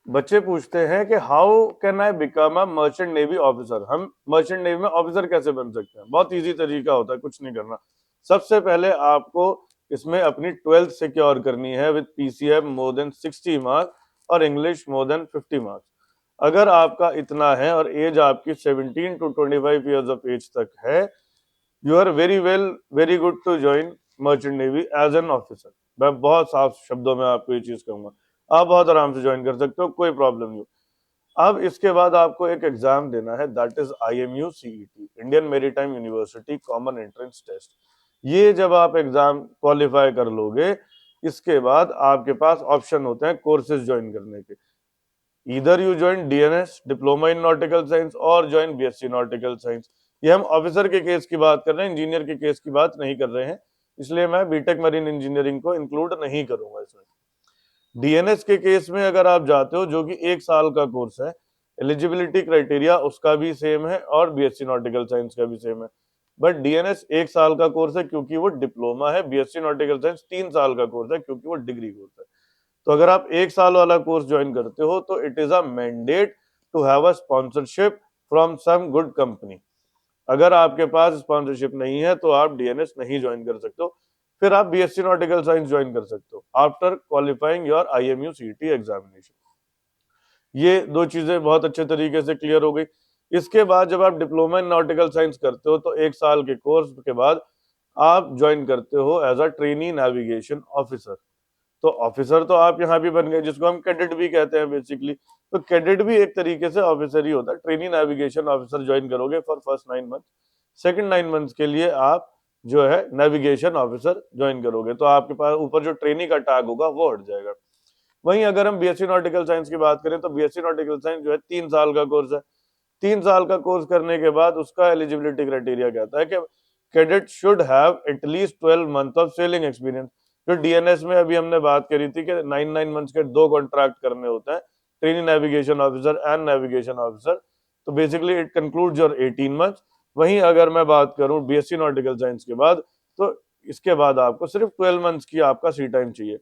बच्चे पूछते हैं कि how can I become a merchant navy officer, हम मर्चेंट नेवी में ऑफिसर कैसे बन सकते हैं। बहुत इजी तरीका होता है, कुछ नहीं करना। सबसे पहले आपको इसमें अपनी 12th सिक्योर करनी है with PCM more than 60 marks और इंग्लिश मोर देन 50 मार्क्स। अगर आपका इतना है और एज आपकी 17 to 25 ईयर्स ऑफ एज तक है, you are very good to join merchant navy as an officer. मैं बहुत साफ शब्दों में आपको ये चीज कहूंगा, आप बहुत आराम से ज्वाइन कर सकते हो, कोई प्रॉब्लम नहीं। अब इसके बाद आपको एक एग्जाम देना है, that is IMU CET, Indian maritime university common entrance test. ये जब आप एग्जाम क्वालिफाई कर लोगे, इसके बाद आपके पास ऑप्शन होते हैं कोर्सेज ज्वाइन करने के। इधर you join DNS diploma in nautical science और ज्वाइन BSc नॉटिकल साइंस। ये हम ऑफिसर के केस की बात कर रहे हैं, इंजीनियर के केस की बात नहीं कर रहे हैं, इसलिए मैं बीटेक मरीन इंजीनियरिंग को इंक्लूड नहीं करूंगा इसमें। DNS के केस में अगर आप जाते हो, जो कि 1 साल का कोर्स है, एलिजिबिलिटी क्राइटेरिया उसका भी सेम है और BSc नॉटिकल साइंस का भी सेम है। बट DNS 1 साल का कोर्स है क्योंकि वो डिप्लोमा है, BSc नॉटिकल साइंस 3 साल का कोर्स है क्योंकि वो डिग्री कोर्स है। तो अगर आप 1 साल वाला कोर्स ज्वाइन करते हो तो it is a mandate to have a sponsorship from some good company. अगर आपके पास स्पॉन्सरशिप नहीं है तो आप DNS नहीं ज्वाइन कर सकते हो, फिर आप BSc नॉटिकल साइंस ज्वाइन कर सकते हो after qualifying your IMU CET examination. ये दो चीजें बहुत अच्छे तरीके से क्लियर हो गई। इसके बाद जब आप डिप्लोमा इन नॉटिकल साइंस करते हो तो 1 साल के कोर्स के बाद आप ज्वाइन करते हो as a trainee navigation officer. तो ऑफिसर तो आप यहाँ भी बन गए, जिसको हम कैडेट भी कहते हैं बेसिकली। तो कैडेट भी एक तरीके से ऑफिसर ही होता है। ट्रेनी नेविगेशन ऑफिसर ज्वाइन करोगे for first 9 month, second 9 months के लिए आप जो है नेविगेशन ऑफिसर ज्वाइन करोगे, तो आपके पास ऊपर जो ट्रेनी का टैग होगा वो हट जाएगा। वहीं अगर हम BSc नॉटिकल साइंस की बात करें तो BSc नॉटिकल साइंस जो है 3 साल का कोर्स है। 3 साल का कोर्स करने के बाद उसका एलिजिबिलिटी क्राइटेरिया कहता है कि cadet should have at least 12 month of selling experience. जो DNS में अभी हमने बात करी थी कि 9 मंथ्स के 2 कॉन्ट्रैक्ट करने होते हैं, trainee navigation officer and navigation officer. तो basically it concludes your 18 months. वहीं अगर मैं बात करूं BSc नॉटिकल साइंस के बाद, तो इसके बाद आपको सिर्फ 12 मंथ्स की आपका सी टाइम चाहिए।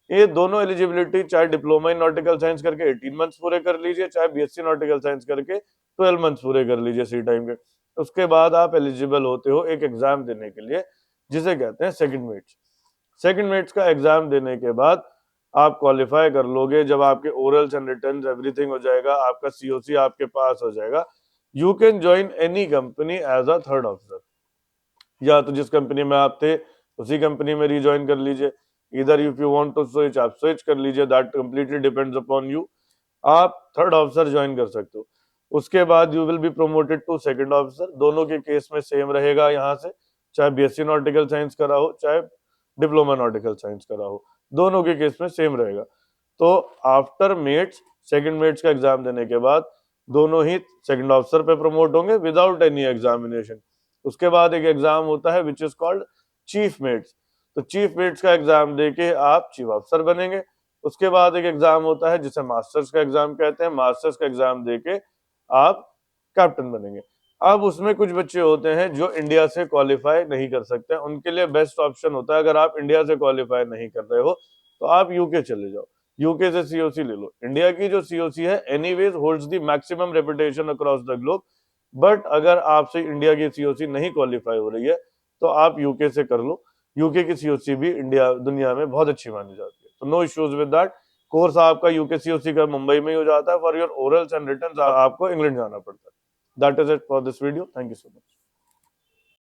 ये दोनों एलिजिबिलिटी चाहे डिप्लोमा इन नॉटिकल साइंस करके 18 मंथ्स पूरे कर लीजिए, चाहे BSc नॉटिकल साइंस करके 12 मंथ्स पूरे कर लीजिए सी टाइम के। उसके बाद आप एलिजिबल होते हो एक एग्जाम देने के लिए, जिसे कहते हैं सेकंड मेट्स। सेकंड मेट्स का एग्जाम देने के बाद आप क्वालिफाई कर लोगे, जब आपके ओरल्स एंड रिटर्न्स एवरीथिंग हो जाएगा, आपका COC आपके पास हो जाएगा, you can join any company as a third officer. या तो जिस कंपनी में आप थे उसी कंपनी में रिज्वाइन कर लीजिए, इधर if you want to switch आप स्विच कर लीजिए, that completely depends upon you. आप थर्ड ऑफिसर ज्वाइन कर सकते हो। उसके बाद you will be promoted to second officer. दोनों के केस में सेम रहेगा, यहाँ से चाहे BSc नॉटिकल साइंस करा हो चाहे डिप्लोमा नॉटिकल साइंस करा हो, दोनों के केस में सेम रहेगा। तो आफ्टर मेट्स, सेकंड मेट्स का एग्जाम देने के बाद दोनों ही सेकंड ऑफिसर पे प्रमोट होंगे विदाउट एनी एग्जामिनेशन। उसके बाद एक एग्जाम होता है which is called chief mates. तो चीफ मेट्स का एग्जाम देके आप चीफ ऑफिसर बनेंगे। उसके बाद एक एग्जाम होता है जिसे मास्टर्स का एग्जाम कहते हैं, मास्टर्स का एग्जाम देके आप कैप्टन बनेंगे। अब उसमें कुछ बच्चे होते हैं जो इंडिया से क्वालिफाई नहीं कर सकते, उनके लिए बेस्ट ऑप्शन होता है, अगर आप इंडिया से क्वालिफाई नहीं कर रहे हो तो आप यूके चले जाओ, यूके से COC ले लो। इंडिया की जो COC है anyways holds the maximum reputation across the globe. But अगर आपसे इंडिया की COC नहीं क्वालिफाई हो रही है तो आप यूके से कर लो। यूके की COC भी इंडिया दुनिया में बहुत अच्छी मानी जाती है, तो no issues with that. Course आपका यूके COC का मुंबई में ही हो जाता है। For your orals and returns आपको इंग्लैंड जाना पड़ता है। That is it for this video, thank you so much.